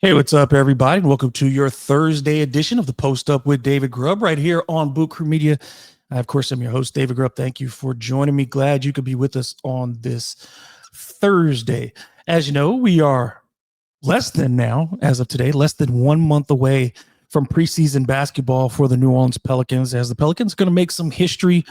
Hey, what's up, everybody? And welcome to your Thursday edition of the Post Up with David Grubb right here on Boot Crew Media. Of course, I'm your host, David Grubb. Thank you for joining me. Glad you could be with us on this Thursday. As you know, we are as of today, less than 1 month away from preseason basketball for the New Orleans Pelicans, as the Pelicans are going to make some history.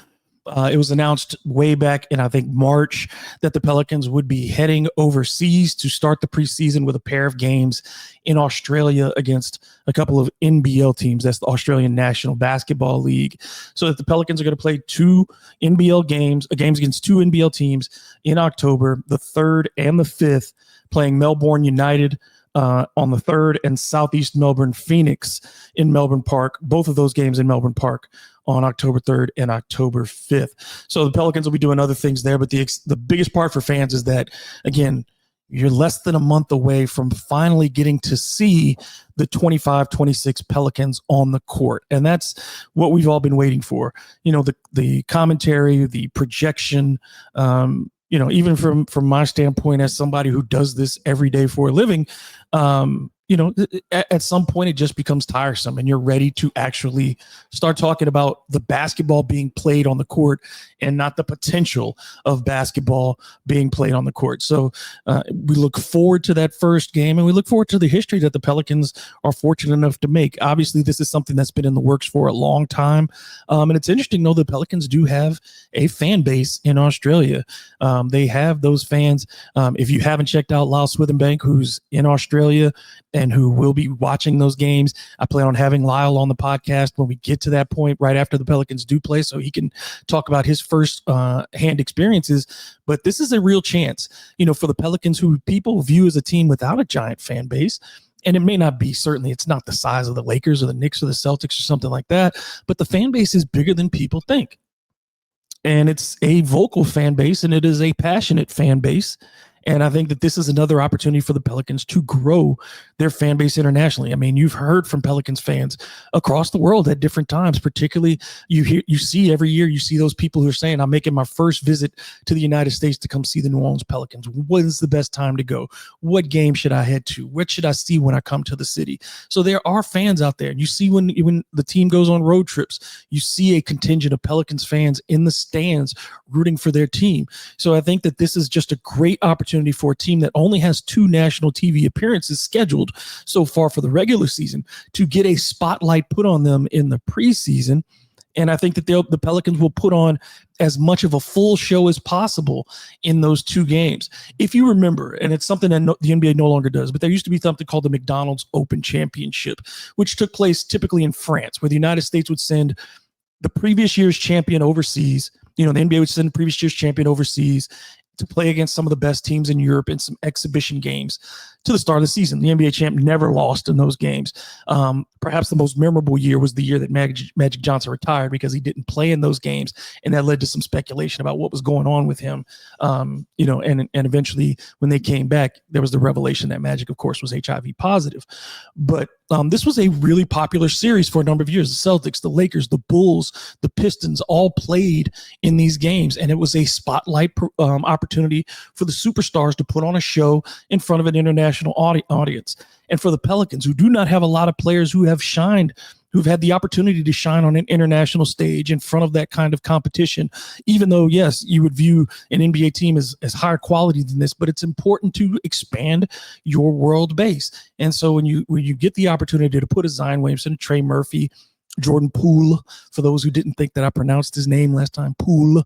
It was announced way back in, I think, March that the Pelicans would be heading overseas to start the preseason with a pair of games in Australia against a couple of NBL teams. That's the Australian National Basketball League. So that the Pelicans are going to play two NBL games, games against two NBL teams in October, the 3rd and the 5th, playing Melbourne United on the 3rd and Southeast Melbourne Phoenix in Melbourne Park. Both of those games in Melbourne Park on October 3rd and October 5th. So the Pelicans will be doing other things there, but the biggest part for fans is that, again, you're less than a month away from finally getting to see the 25-26 Pelicans on the court. And that's what we've all been waiting for. You know, the commentary, the projection, even from my standpoint as somebody who does this every day for a living, at some point it just becomes tiresome and you're ready to actually start talking about the basketball being played on the court and not the potential of basketball being played on the court. So we look forward to that first game, and we look forward to the history that the Pelicans are fortunate enough to make. Obviously, this is something that's been in the works for a long time. And it's interesting to know the Pelicans do have a fan base in Australia. They have those fans. If you haven't checked out Lyle Swithenbank, who's in Australia and who will be watching those games, I plan on having Lyle on the podcast when we get to that point right after the Pelicans do play, so he can talk about his first hand experiences. But this is a real chance, for the Pelicans, who people view as a team without a giant fan base. And it may not be, certainly it's not the size of the Lakers or the Knicks or the Celtics or something like that, but the fan base is bigger than people think. And it's a vocal fan base, and it is a passionate fan base. And I think that this is another opportunity for the Pelicans to grow their fan base internationally. I mean, you've heard from Pelicans fans across the world at different times. Particularly, you see every year, you see those people who are saying, I'm making my first visit to the United States to come see the New Orleans Pelicans. When is the best time to go? What game should I head to? What should I see when I come to the city? So there are fans out there. And you see when the team goes on road trips, you see a contingent of Pelicans fans in the stands rooting for their team. So I think that this is just a great opportunity for a team that only has 2 national TV appearances scheduled so far for the regular season to get a spotlight put on them in the preseason. And I think that the Pelicans will put on as much of a full show as possible in those 2 games. If you remember, and it's something that the NBA no longer does, but there used to be something called the McDonald's Open Championship, which took place typically in France, where the United States would send the previous year's champion overseas. The NBA would send the previous year's champion overseas to play against some of the best teams in Europe in some exhibition games to the start of the season. The NBA champ never lost in those games. Perhaps the most memorable year was the year that Magic Johnson retired, because he didn't play in those games, and that led to some speculation about what was going on with him. And eventually when they came back, there was the revelation that Magic, of course, was HIV positive. But this was a really popular series for a number of years. The Celtics, the Lakers, the Bulls, the Pistons all played in these games, and it was a spotlight opportunity for the superstars to put on a show in front of an international audience. And for the Pelicans, who do not have a lot of players who have shined, who've had the opportunity to shine on an international stage in front of that kind of competition, even though, yes, you would view an NBA team as higher quality than this, but it's important to expand your world base. And so when you get the opportunity to put a Zion Williamson, Trey Murphy, Jordan Poole, for those who didn't think that I pronounced his name last time, Poole,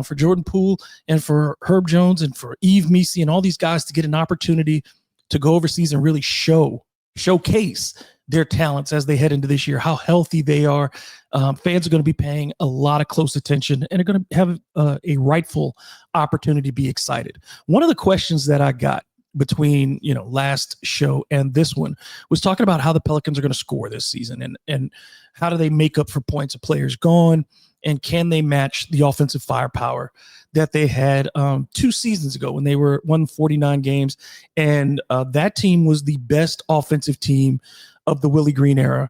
for Jordan Poole and for Herb Jones and for Yves Missi and all these guys to get an opportunity to go overseas and really showcase their talents as they head into this year, how healthy they are. Fans are going to be paying a lot of close attention and are going to have a rightful opportunity to be excited. One of the questions that I got between last show and this one was talking about how the Pelicans are going to score this season, and how do they make up for points of players gone, and can they match the offensive firepower that they had 2 seasons ago when they won 49 games, and that team was the best offensive team of the Willie Green era,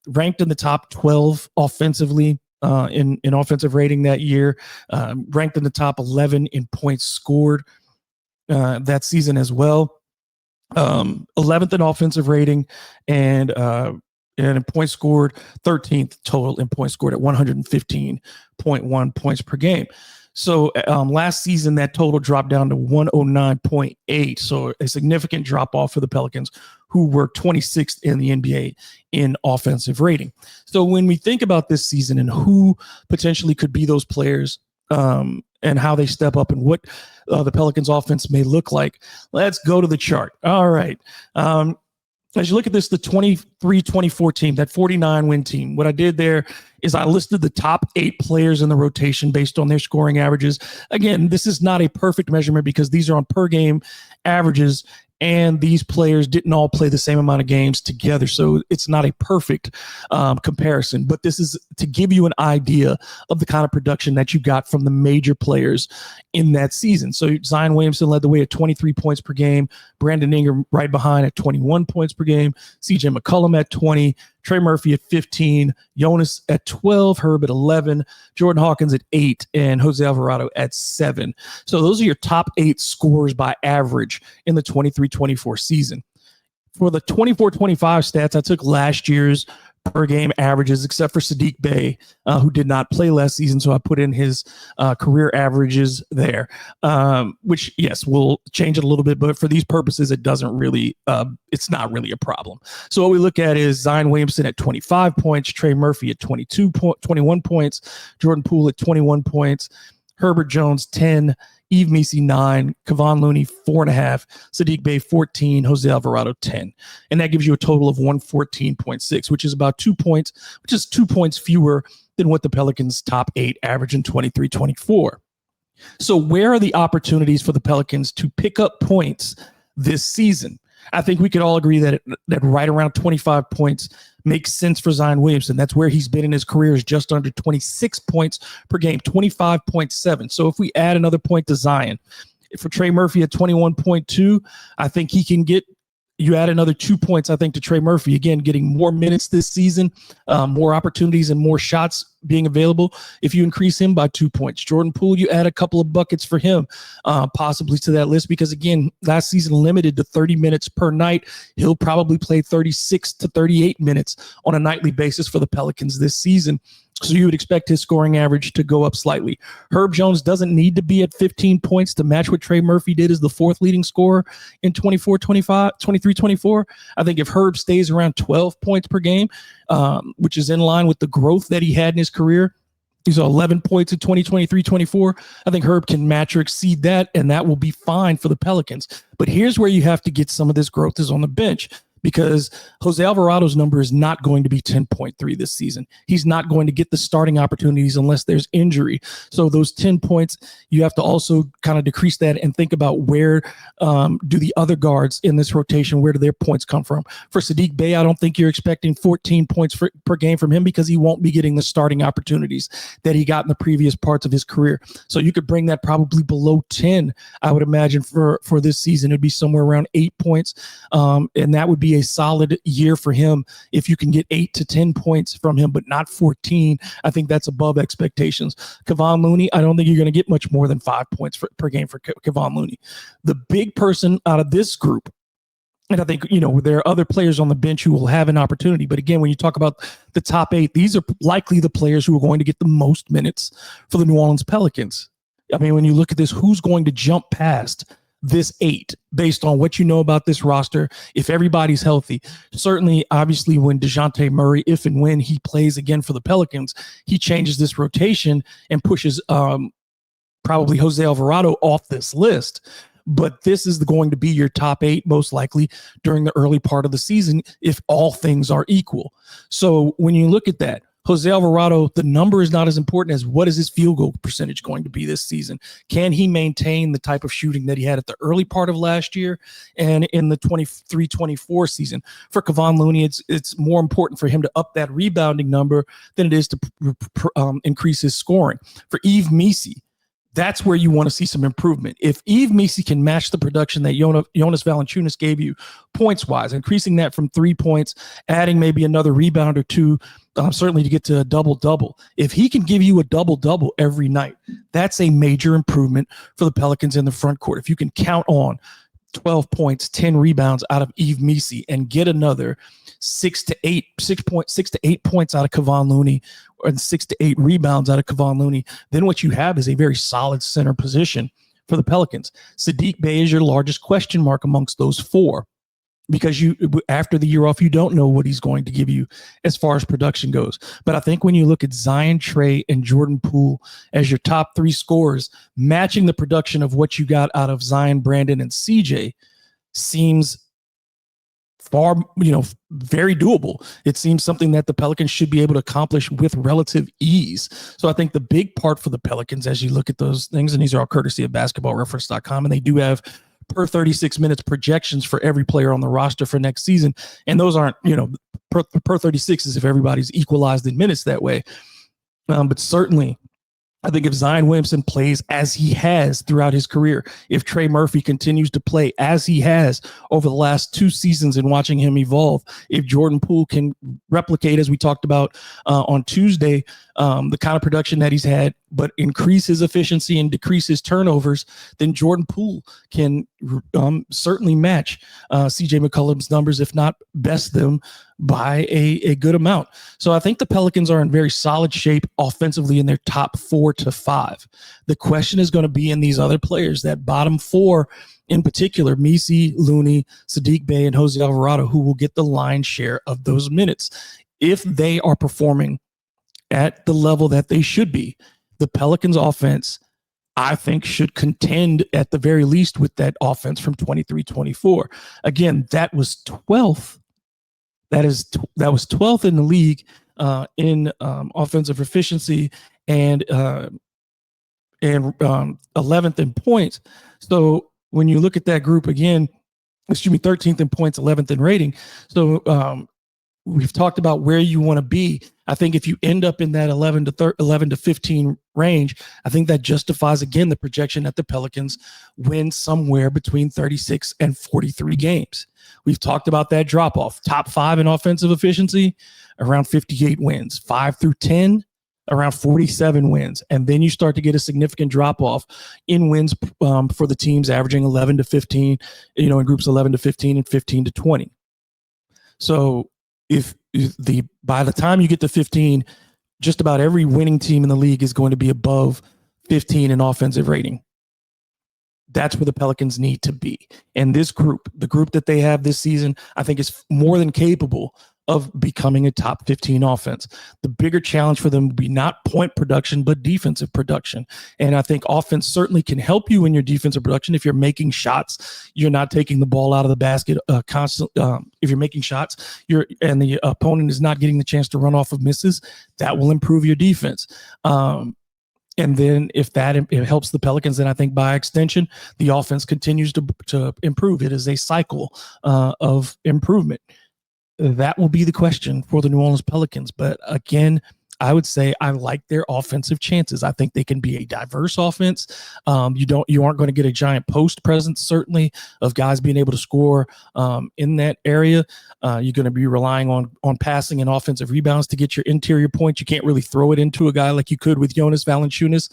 ranked in the top 12 offensively in offensive rating that year, ranked in the top 11 in points scored that season as well. 11th in offensive rating, and in points scored, 13th total in points scored at 115.1 points per game. So last season, that total dropped down to 109.8. So a significant drop off for the Pelicans, who were 26th in the NBA in offensive rating. So when we think about this season and who potentially could be those players, and how they step up and what the Pelicans offense may look like, let's go to the chart. All right. As you look at this, the 23-24 team, that 49-win team, what I did there is I listed the top 8 players in the rotation based on their scoring averages. Again, this is not a perfect measurement because these are on per game averages, and these players didn't all play the same amount of games together. So it's not a perfect comparison, but this is to give you an idea of the kind of production that you got from the major players in that season. So Zion Williamson led the way at 23 points per game, Brandon Ingram right behind at 21 points per game, CJ McCollum at 20, Trey Murphy at 15, Jonas at 12, Herb at 11, Jordan Hawkins at 8, and Jose Alvarado at 7. So those are your top 8 scores by average in the 23-24 season. For the 24-25 stats, I took last year's per game averages, except for Saddiq Bey, who did not play last season. So I put in his career averages there, which, yes, we'll change it a little bit. But for these purposes, it doesn't really, it's not really a problem. So what we look at is Zion Williamson at 25 points, Trey Murphy at 21 points, Jordan Poole at 21 points, Herbert Jones 10, Yves Missi 9, Kevon Looney 4.5, Saddiq Bey 14, Jose Alvarado 10. And that gives you a total of 114.6, which is about 2 points, which is 2 points fewer than what the Pelicans' top 8 average in 23-24. So where are the opportunities for the Pelicans to pick up points this season? I think we could all agree that right around 25 points makes sense for Zion Williamson. That's where he's been in his career, is just under 26 points per game, 25.7. So if we add another point to Zion, for Trey Murphy at 21.2, I think he can get, you add another 2 points, I think, to Trey Murphy, again, getting more minutes this season, more opportunities and more shots being available. If you increase him by 2 points, Jordan Poole, you add a couple of buckets for him, possibly to that list, because again, last season limited to 30 minutes per night. He'll probably play 36 to 38 minutes on a nightly basis for the Pelicans this season. So you would expect his scoring average to go up slightly. Herb Jones doesn't need to be at 15 points to match what Trey Murphy did as the 4th leading scorer in 23-24. I think if Herb stays around 12 points per game, which is in line with the growth that he had in his career, he's 11 points in 2023-24. I think Herb can match or exceed that, and that will be fine for the Pelicans. But here's where you have to get some of this growth is on the bench, because Jose Alvarado's number is not going to be 10.3 this season. He's not going to get the starting opportunities unless there's injury. So those 10 points, you have to also kind of decrease that and think about where do the other guards in this rotation, where do their points come from? For Saddiq Bey, I don't think you're expecting 14 points per game from him, because he won't be getting the starting opportunities that he got in the previous parts of his career. So you could bring that probably below 10, I would imagine, for this season. It'd be somewhere around 8 points, and that would be a solid year for him if you can get 8 to 10 points from him, but not 14. I think that's above expectations. Kevon Looney, I don't think you're going to get much more than 5 points per game for Kevon Looney. The big person out of this group, and I think, there are other players on the bench who will have an opportunity. But again, when you talk about the top 8, these are likely the players who are going to get the most minutes for the New Orleans Pelicans. I mean, when you look at this, who's going to jump past this 8 based on what you know about this roster, if everybody's healthy? Certainly, obviously, when DeJounte Murray, if and when he plays again for the Pelicans, he changes this rotation and pushes probably Jose Alvarado off this list. But this is going to be your top 8 most likely during the early part of the season if all things are equal. So when you look at that, Jose Alvarado, the number is not as important as what is his field goal percentage going to be this season. Can he maintain the type of shooting that he had at the early part of last year and in the 23-24 season? For Kevon Looney, it's more important for him to up that rebounding number than it is to increase his scoring. For Yves Missi, that's where you want to see some improvement. If Yves Missi can match the production that Jonas Valanciunas gave you points-wise, increasing that from 3 points, adding maybe another rebound or two, certainly to get to a double-double. If he can give you a double-double every night, that's a major improvement for the Pelicans in the front court. If you can count on 12 points, 10 rebounds out of Yves Missi and get another 6 to 8 points out of Kevon Looney and 6 to 8 rebounds out of Kevon Looney, then what you have is a very solid center position for the Pelicans. Saddiq Bey is your largest question mark amongst those four, because after the year off, you don't know what he's going to give you as far as production goes. But I think when you look at Zion, Trey, and Jordan Poole as your top three scorers, matching the production of what you got out of Zion, Brandon, and CJ seems very doable. It seems something that the Pelicans should be able to accomplish with relative ease. So I think the big part for the Pelicans, as you look at those things, and these are all courtesy of basketballreference.com, and they do have per 36 minutes projections for every player on the roster for next season. And those aren't, per 36 is if everybody's equalized in minutes that way. But certainly, I think if Zion Williamson plays as he has throughout his career, if Trey Murphy continues to play as he has over the last 2 seasons and watching him evolve, if Jordan Poole can replicate, as we talked about on Tuesday, the kind of production that he's had, but increase his efficiency and decrease his turnovers, then Jordan Poole can certainly match CJ McCollum's numbers, if not best them by a good amount. So I think the Pelicans are in very solid shape offensively in their top 4 to 5. The question is going to be in these other players, that bottom 4 in particular, Missi, Looney, Saddiq Bey, and Jose Alvarado, who will get the lion's share of those minutes. If they are performing at the level that they should be, the Pelicans offense, I think, should contend at the very least with that offense from 23-24. Again, that was 12th. That was 12th in the league in offensive efficiency and 11th in points. So when you look at that group again, 13th in points, 11th in rating. So we've talked about where you want to be. I think if you end up in that 11 to 15 range, I think that justifies, again, the projection that the Pelicans win somewhere between 36 and 43 games. We've talked about that drop off. Top 5 in offensive efficiency, around 58 wins. 5 through 10, around 47 wins. And then you start to get a significant drop off in wins for the teams averaging 11 to 15, in groups 11 to 15 and 15 to 20. So by the time you get to 15, just about every winning team in the league is going to be above 15 in offensive rating. That's where the Pelicans need to be. And this group, the group that they have this season, I think is more than capable of becoming a top 15 offense. The bigger challenge for them will be not point production, but defensive production. And I think offense certainly can help you in your defensive production. If you're making shots, you're not taking the ball out of the basket constantly. If you're making shots, and the opponent is not getting the chance to run off of misses, that will improve your defense. And then if it helps the Pelicans, then I think by extension, the offense continues to improve. It is a cycle of improvement. That will be the question for the New Orleans Pelicans. But again, I would say I like their offensive chances. I think they can be a diverse offense. You aren't going to get a giant post presence, certainly, of guys being able to score in that area. You're going to be relying on passing and offensive rebounds to get your interior points. You can't really throw it into a guy like you could with Jonas Valanciunas.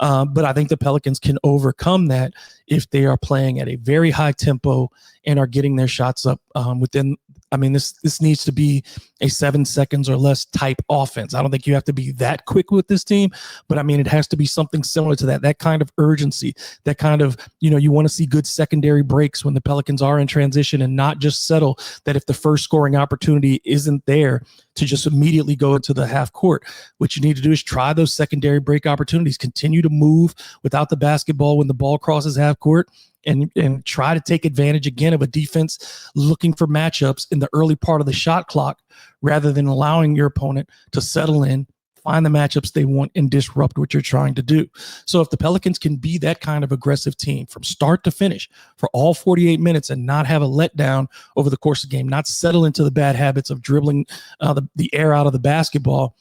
But I think the Pelicans can overcome that if they are playing at a very high tempo and are getting their shots up within. I mean, this needs to be a 7 seconds or less type offense. I don't think you have to be that quick with this team, but I mean, it has to be something similar to that kind of urgency, that kind of, you want to see good secondary breaks when the Pelicans are in transition and not just settle that if the first scoring opportunity isn't there to just immediately go into the half court. What you need to do is try those secondary break opportunities, continue to move without the basketball when the ball crosses half court, and try to take advantage again of a defense looking for matchups in the early part of the shot clock rather than allowing your opponent to settle in, find the matchups they want, and disrupt what you're trying to do. So if the Pelicans can be that kind of aggressive team from start to finish for all 48 minutes and not have a letdown over the course of the game, not settle into the bad habits of dribbling the air out of the basketball,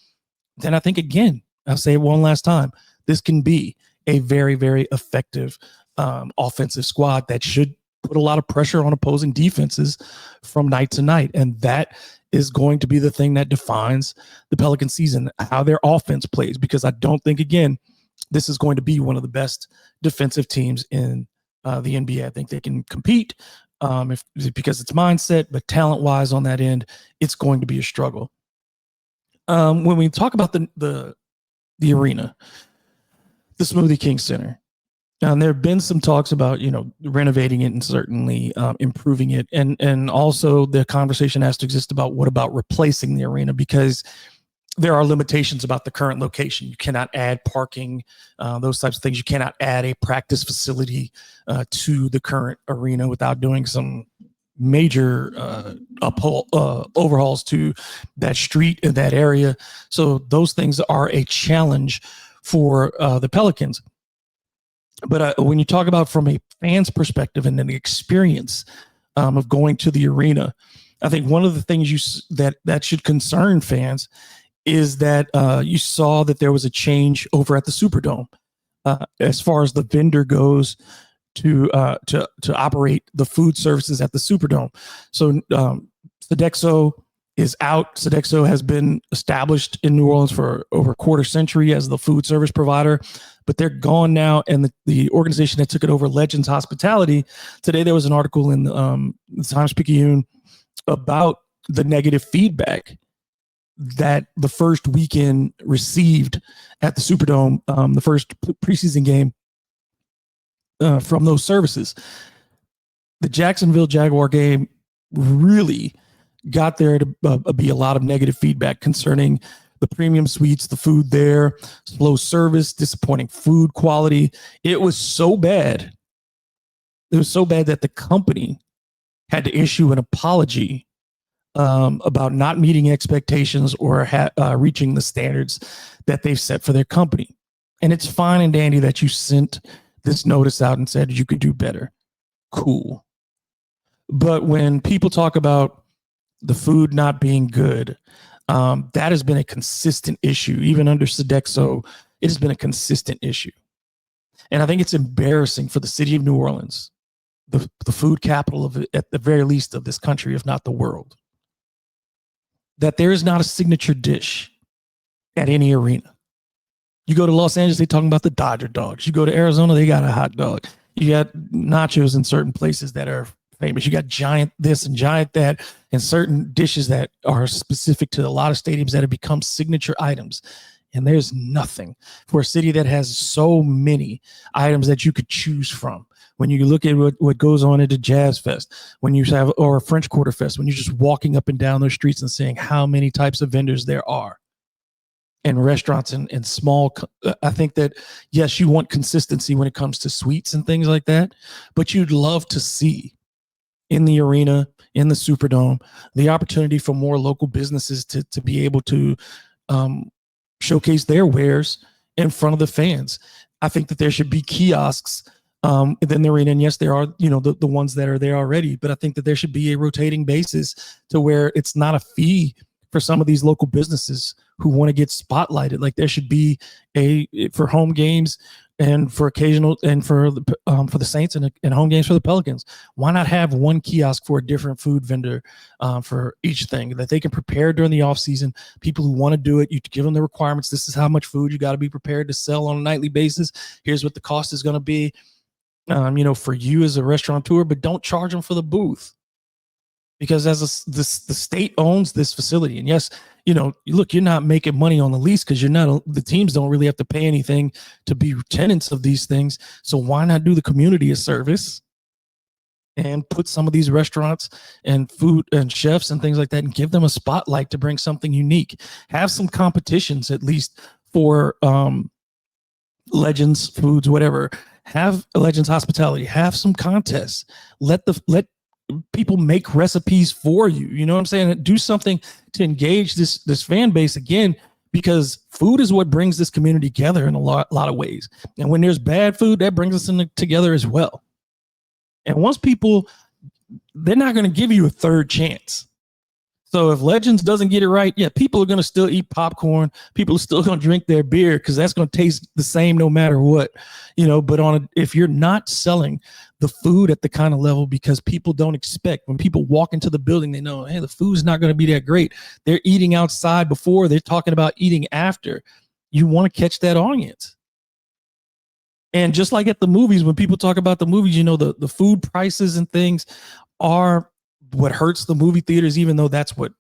then I think, again, I'll say it one last time, this can be a very, very effective offensive squad that should put a lot of pressure on opposing defenses from night to night. And that is going to be the thing that defines the Pelican season, how their offense plays, because I don't think, again, this is going to be one of the best defensive teams in the NBA. I think they can compete because it's mindset, but talent-wise on that end, it's going to be a struggle. When we talk about the arena, the Smoothie King Center, there have been some talks about, renovating it and certainly improving it. And also the conversation has to exist about what about replacing the arena, because there are limitations about the current location. You cannot add parking, those types of things. You cannot add a practice facility to the current arena without doing some major overhauls to that street and that area. So those things are a challenge for the Pelicans. But when you talk about from a fan's perspective and then the experience of going to the arena, I think one of the things that should concern fans is that you saw that there was a change over at the Superdome as far as the vendor goes to operate the food services at the Superdome. So Sodexo is out. Sodexo has been established in New Orleans for over a quarter century as the food service provider, but they're gone now. And the organization that took it over, Legends Hospitality, today there was an article in the Times-Picayune about the negative feedback that the first weekend received at the Superdome, the first preseason game from those services. The Jacksonville Jaguar game really got there to be a lot of negative feedback concerning the premium suites, the food there, slow service, disappointing food quality. It was so bad. It was so bad that the company had to issue an apology about not meeting expectations or reaching the standards that they've set for their company. And it's fine and dandy that you sent this notice out and said you could do better. Cool. But when people talk about the food not being good, that has been a consistent issue. Even under Sodexo, it has been a consistent issue. And I think it's embarrassing for the city of New Orleans, the food capital of it, at the very least of this country, if not the world, that there is not a signature dish at any arena. You go to Los Angeles, they're talking about the Dodger dogs. You go to Arizona, they got a hot dog. You got nachos in certain places that are famous. You got giant this and giant that, and certain dishes that are specific to a lot of stadiums that have become signature items. And there's nothing for a city that has so many items that you could choose from. When you look at what goes on at the Jazz Fest, when you have, or a French Quarter Fest, when you're just walking up and down those streets and seeing how many types of vendors there are and restaurants and small. I think that, yes, you want consistency when it comes to sweets and things like that, but you'd love to see in the arena, in the Superdome, the opportunity for more local businesses to be able to showcase their wares in front of the fans. I think that there should be kiosks in the arena. And yes, there are, the ones that are there already, but I think that there should be a rotating basis to where it's not a fee for some of these local businesses who want to get spotlighted. Like there should be for home games and for occasional, and for the Saints and home games for the Pelicans. Why not have one kiosk for a different food vendor for each thing that they can prepare during the off season? People who want to do it, you give them the requirements. This is how much food you got to be prepared to sell on a nightly basis. Here's what the cost is going to be, for you as a restaurateur, but don't charge them for the booth. Because the state owns this facility. And yes, look, you're not making money on the lease because the teams don't really have to pay anything to be tenants of these things. So why not do the community a service and put some of these restaurants and food and chefs and things like that and give them a spotlight to bring something unique? Have some competitions, at least for Legends Foods, whatever. Have Legends Hospitality. Have some contests. Let people make recipes for you. You know what I'm saying? Do something to engage this fan base again, because food is what brings this community together in a lot of ways. And when there's bad food, that brings us together as well. And once people, they're not going to give you a third chance. So if Legends doesn't get it right, yeah, people are going to still eat popcorn. People are still going to drink their beer because that's going to taste the same no matter what, but if you're not selling the food at the kind of level, because people don't expect, when people walk into the building, they know, hey, the food's not going to be that great. They're eating outside before, they're talking about eating after. You want to catch that audience. And just like at the movies, when people talk about the movies, the food prices and things are what hurts the movie theaters, even though that's what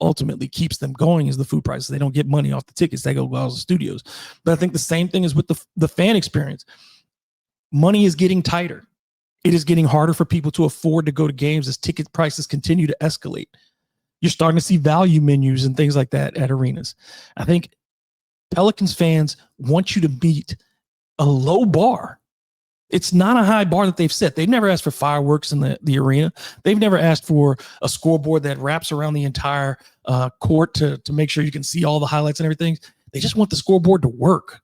ultimately keeps them going is the food prices. They don't get money off the tickets. They go to the studios. But I think the same thing is with the fan experience. Money is getting tighter. It is getting harder for people to afford to go to games as ticket prices continue to escalate. You're starting to see value menus and things like that at arenas. I think Pelicans fans want you to meet a low bar. It's not a high bar that they've set. They've never asked for fireworks in the arena. They've never asked for a scoreboard that wraps around the entire court to make sure you can see all the highlights and everything. They just want the scoreboard to work.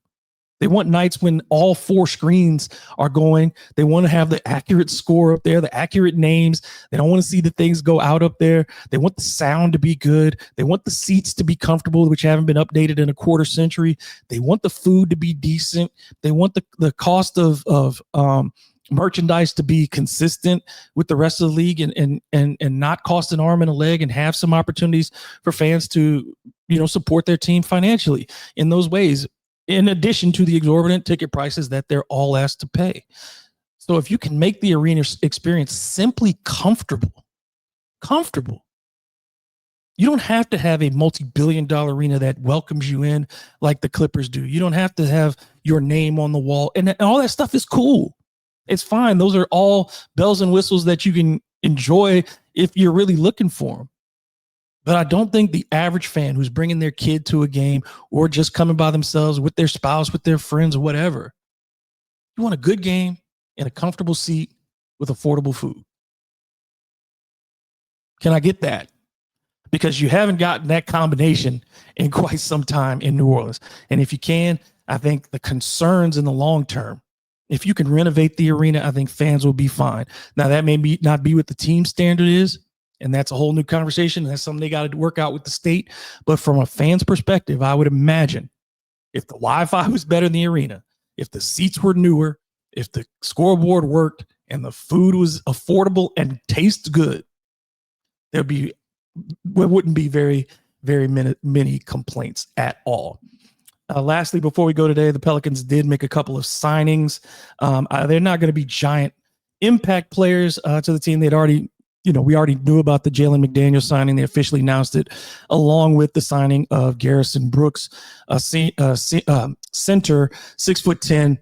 They want nights when all 4 screens are going. They want to have the accurate score up there, the accurate names. They don't want to see the things go out up there. They want the sound to be good. They want the seats to be comfortable, which haven't been updated in a quarter century. They want the food to be decent. They want the cost of merchandise to be consistent with the rest of the league and not cost an arm and a leg, and have some opportunities for fans to, support their team financially in those ways, in addition to the exorbitant ticket prices that they're all asked to pay. So if you can make the arena experience simply comfortable, you don't have to have a multi-billion-dollar arena that welcomes you in like the Clippers do. You don't have to have your name on the wall, and all that stuff is cool. It's fine. Those are all bells and whistles that you can enjoy if you're really looking for them. But I don't think the average fan who's bringing their kid to a game or just coming by themselves with their spouse, with their friends, or whatever, you want a good game in a comfortable seat with affordable food. Can I get that? Because you haven't gotten that combination in quite some time in New Orleans. And if you can, I think the concerns in the long term, if you can renovate the arena, I think fans will be fine. Now, that may not be what the team standard is, and that's a whole new conversation. That's something they got to work out with the state. But from a fan's perspective, I would imagine if the Wi-Fi was better in the arena, if the seats were newer, if the scoreboard worked, and the food was affordable and tastes good, there wouldn't be very, very many complaints at all. Lastly, before we go today, the Pelicans did make a couple of signings. They're not going to be giant impact players to the team. They'd already, we already knew about the Jalen McDaniels signing. They officially announced it, along with the signing of Garrison Brooks, a center, 6'10",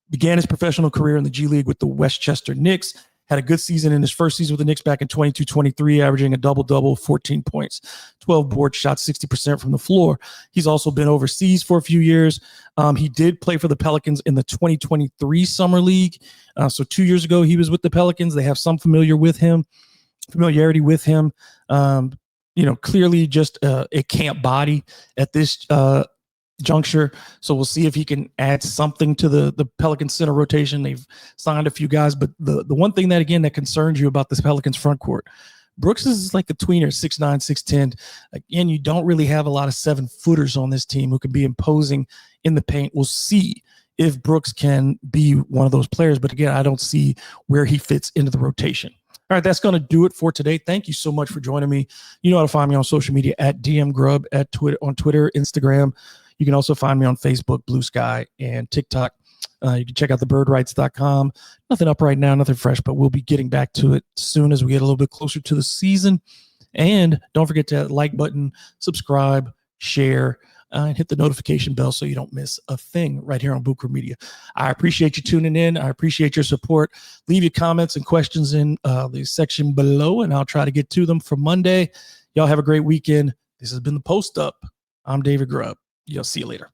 began his professional career in the G League with the Westchester Knicks. Had a good season in his first season with the Knicks back in 22-23, averaging a double-double, 14 points, 12 board shots, 60% from the floor. He's also been overseas for a few years. He did play for the Pelicans in the 2023 Summer League. So 2 years ago, he was with the Pelicans. They have some familiarity with him. Clearly just a camp body at this juncture. So we'll see if he can add something to the Pelicans center rotation. They've signed a few guys, but the one thing that concerns you about this Pelicans front court, Brooks is like a tweener, 6'9", 6'10". Again, you don't really have a lot of 7-footers on this team who can be imposing in the paint. We'll see if Brooks can be one of those players, but again, I don't see where he fits into the rotation. All right, that's going to do it for today. Thank you so much for joining me. You know how to find me on social media at DMGrub, on Twitter, Instagram. You can also find me on Facebook, Blue Sky, and TikTok. You can check out thebirdrights.com. Nothing up right now, nothing fresh, but we'll be getting back to it soon as we get a little bit closer to the season. And don't forget to like button, subscribe, share, and hit the notification bell so you don't miss a thing right here on Boot Crew Media. I appreciate you tuning in. I appreciate your support. Leave your comments and questions in the section below, and I'll try to get to them for Monday. Y'all have a great weekend. This has been The Post Up. I'm David Grubb. You'll see you later.